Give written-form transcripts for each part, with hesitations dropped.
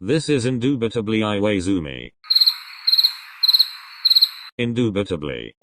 This is indubitably Iwaizumi. Indubitably.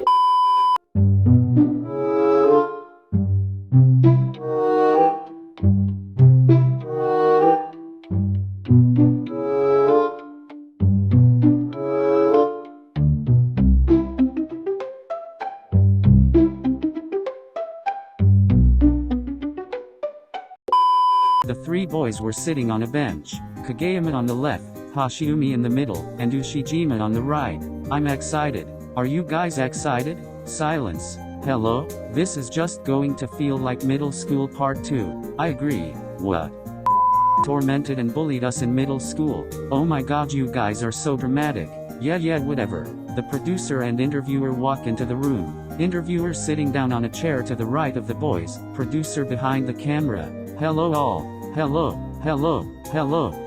The three boys were sitting on a bench, Kageyama on the left, Hoshiumi in the middle, and Ushijima on the right. I'm excited. Are you guys excited? Silence. Hello? This is just going to feel like middle school part 2. I agree. What? Tormented and bullied us in middle school. Oh my god, you guys are so dramatic. Yeah, whatever. The producer and interviewer walk into the room. Interviewer sitting down on a chair to the right of the boys, producer behind the camera. Hello all. Hello.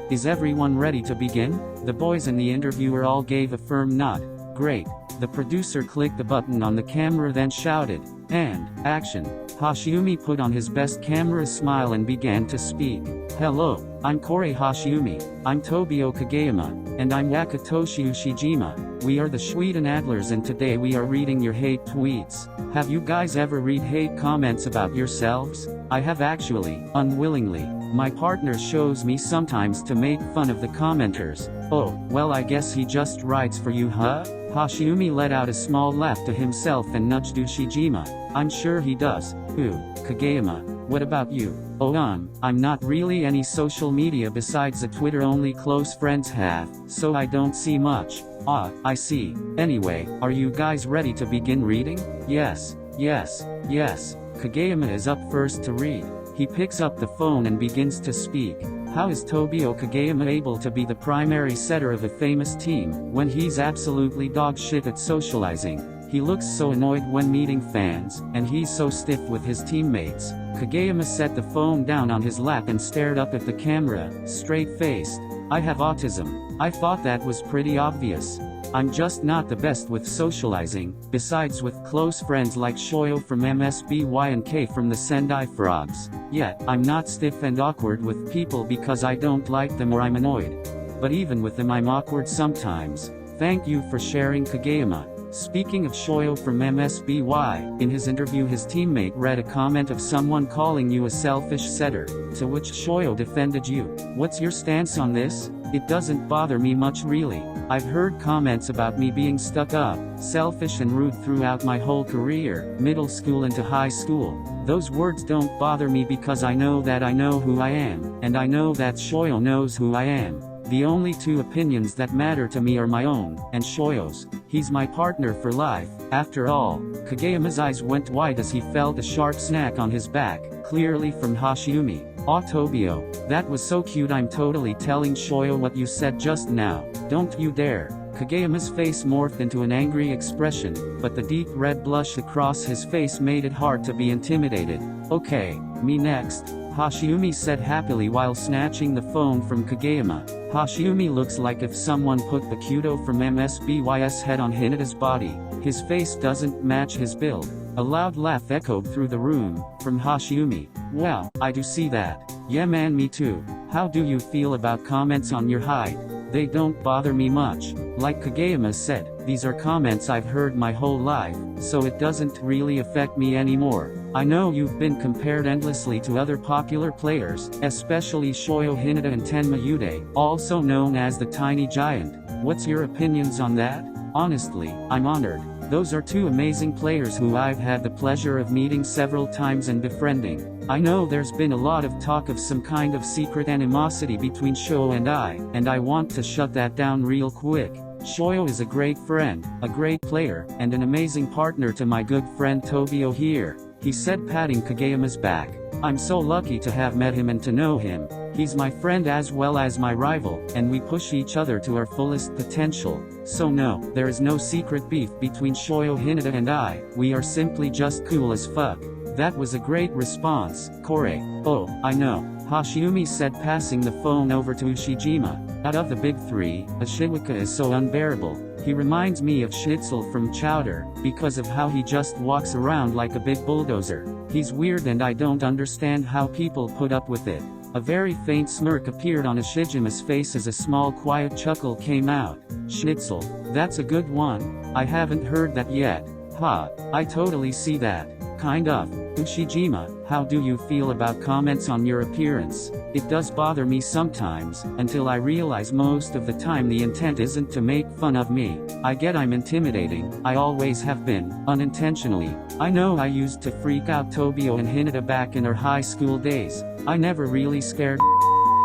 Is everyone ready to begin? The boys and the interviewer all gave a firm nod. Great. The producer clicked the button on the camera, then shouted, and, action. Hoshiumi put on his best camera smile and began to speak. Hello, I'm Korei Hoshiumi, I'm Tobio Kageyama, and I'm Yakatoshi Ushijima. We are the Sweden Adlers, and today we are reading your hate tweets. Have you guys ever read hate comments about yourselves? I have actually, unwillingly. My partner shows me sometimes to make fun of the commenters. Oh, well, I guess he just writes for you, huh? Hoshiumi let out a small laugh to himself and nudged Ushijima. I'm sure he does. Ooh, Kageyama, what about you? Oh, I'm not really any social media besides the Twitter only close friends have, so I don't see much. Ah, I see. Anyway, are you guys ready to begin reading? Yes. Kageyama is up first to read. He picks up the phone and begins to speak. How is Tobio Kageyama able to be the primary setter of a famous team, when he's absolutely dog shit at socializing? He looks so annoyed when meeting fans, and he's so stiff with his teammates. Kageyama set the phone down on his lap and stared up at the camera, straight-faced. I have autism. I thought that was pretty obvious. I'm just not the best with socializing, besides with close friends like Shoyo from MSBY and K from the Sendai Frogs. Yet, I'm not stiff and awkward with people because I don't like them or I'm annoyed. But even with them I'm awkward sometimes. Thank you for sharing, Kageyama. Speaking of Shoyo from MSBY, in his interview his teammate read a comment of someone calling you a selfish setter, to which Shoyo defended you. What's your stance on this? It doesn't bother me much really. I've heard comments about me being stuck up, selfish and rude throughout my whole career, middle school into high school. Those words don't bother me because I know that I know who I am, and I know that Shoyo knows who I am. The only two opinions that matter to me are my own, and Shoyo's. He's my partner for life, after all. Kageyama's eyes went wide as he felt a sharp snack on his back, clearly from Hoshiumi. Aw Tobio, that was so cute. I'm totally telling Shoyo what you said just now. Don't you dare. Kageyama's face morphed into an angry expression, but the deep red blush across his face made it hard to be intimidated. Okay, me next, Hoshiumi said happily while snatching the phone from Kageyama. Hoshiumi looks like if someone put the Kudo from MSBY's head on Hinata's body. His face doesn't match his build. A loud laugh echoed through the room, from Hoshiumi. Wow, I do see that. Yeah man, me too. How do you feel about comments on your height? They don't bother me much. Like Kageyama said, these are comments I've heard my whole life, so it doesn't really affect me anymore. I know you've been compared endlessly to other popular players, especially Shoyo Hinata and Tenma Yude, also known as the Tiny Giant. What's your opinions on that? Honestly, I'm honored. Those are two amazing players who I've had the pleasure of meeting several times and befriending. I know there's been a lot of talk of some kind of secret animosity between Shoyo and I want to shut that down real quick. Shoyo is a great friend, a great player, and an amazing partner to my good friend Tobio here, he said, patting Kageyama's back. I'm so lucky to have met him and to know him. He's my friend as well as my rival, and we push each other to our fullest potential. So no, there is no secret beef between Shoyo Hinata and I, we are simply just cool as fuck. That was a great response, Korei. Oh, I know, Hoshiumi said, passing the phone over to Ushijima. Out of the big three, Ushijima is so unbearable. He reminds me of Schnitzel from Chowder, because of how he just walks around like a big bulldozer. He's weird and I don't understand how people put up with it. A very faint smirk appeared on Ushijima's face as a small quiet chuckle came out. Schnitzel, that's a good one. I haven't heard that yet. Ha, I totally see that. Kind of. Ushijima, how do you feel about comments on your appearance? It does bother me sometimes, until I realize most of the time the intent isn't to make fun of me. I get I'm intimidating, I always have been, unintentionally. I know I used to freak out Tobio and Hinata back in our high school days. I never really scared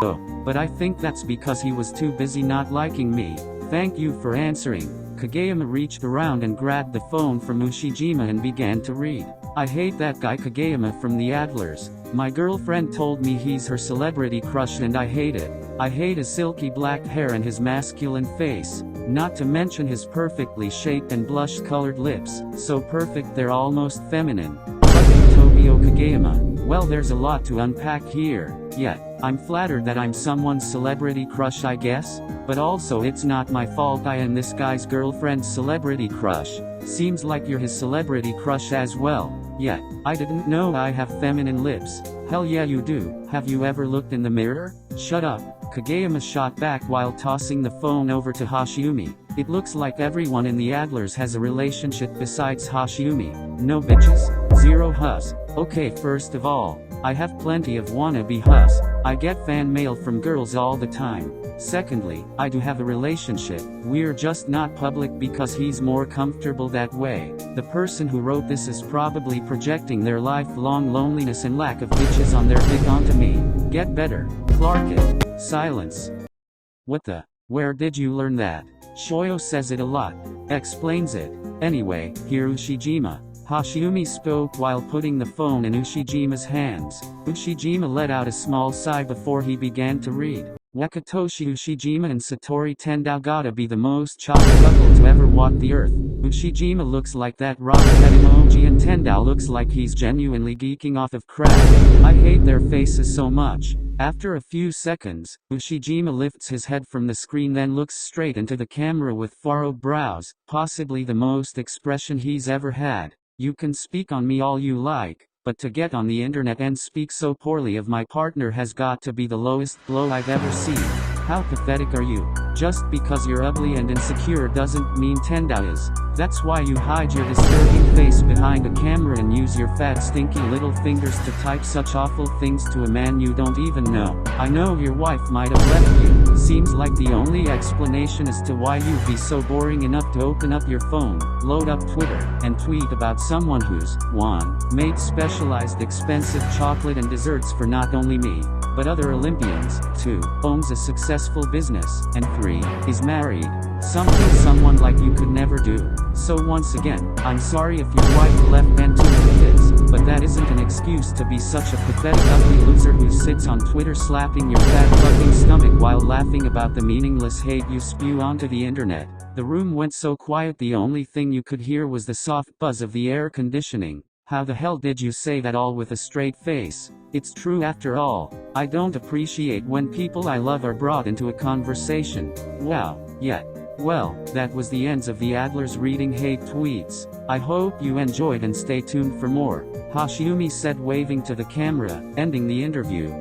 though, but I think that's because he was too busy not liking me. Thank you for answering. Kageyama reached around and grabbed the phone from Ushijima and began to read. I hate that guy Kageyama from the Adlers. My girlfriend told me he's her celebrity crush and I hate it. I hate his silky black hair and his masculine face. Not to mention his perfectly shaped and blush-colored lips, so perfect they're almost feminine. Tobio Kageyama. Well, there's a lot to unpack here. Yet, I'm flattered that I'm someone's celebrity crush, I guess. But also it's not my fault I am this guy's girlfriend's celebrity crush. Seems like you're his celebrity crush as well. Yet, I didn't know I have feminine lips. Hell yeah you do. Have you ever looked in the mirror? Shut up. Kageyama shot back while tossing the phone over to Hoshiumi. It looks like everyone in the Adlers has a relationship besides Hoshiumi. No bitches? Zero hus. Okay, first of all, I have plenty of wannabe hus. I get fan mail from girls all the time. Secondly, I do have a relationship. We're just not public because he's more comfortable that way. The person who wrote this is probably projecting their lifelong loneliness and lack of bitches on their dick onto me. Get better. Clark it. Silence. What the? Where did you learn that? Shoyo says it a lot. Explains it. Anyway, here Ushijima. Hoshiumi spoke while putting the phone in Ushijima's hands. Ushijima let out a small sigh before he began to read. Wakatoshi Ushijima and Satori Tendao gotta be the most chopped couple to ever walk the earth. Ushijima looks like that rocket emoji and Tendao looks like he's genuinely geeking off of crack. I hate their faces so much. After a few seconds, Ushijima lifts his head from the screen then looks straight into the camera with furrowed brows, possibly the most expression he's ever had. You can speak on me all you like, but to get on the internet and speak so poorly of my partner has got to be the lowest blow I've ever seen. How pathetic are you? Just because you're ugly and insecure doesn't mean Tendao is. That's why you hide your disturbing face behind a camera and use your fat stinky little fingers to type such awful things to a man you don't even know. I know your wife might have left you. Seems like the only explanation as to why you'd be so boring enough to open up your phone, load up Twitter, and tweet about someone who's 1. Made specialized expensive chocolate and desserts for not only me, but other Olympians, 2. Owns a successful business, and 3. Is married. Something someone like you could never do. So once again, I'm sorry if your wife left and took the kids, but that isn't an excuse to be such a pathetic ugly loser who sits on Twitter slapping your fat fucking stomach while laughing about the meaningless hate you spew onto the internet. The room went so quiet the only thing you could hear was the soft buzz of the air conditioning. How the hell did you say that all with a straight face? It's true after all. I don't appreciate when people I love are brought into a conversation. Wow. Yeah. Well, that was the ends of the Adlers reading hate tweets. I hope you enjoyed and stay tuned for more. Hoshiumi said waving to the camera, ending the interview.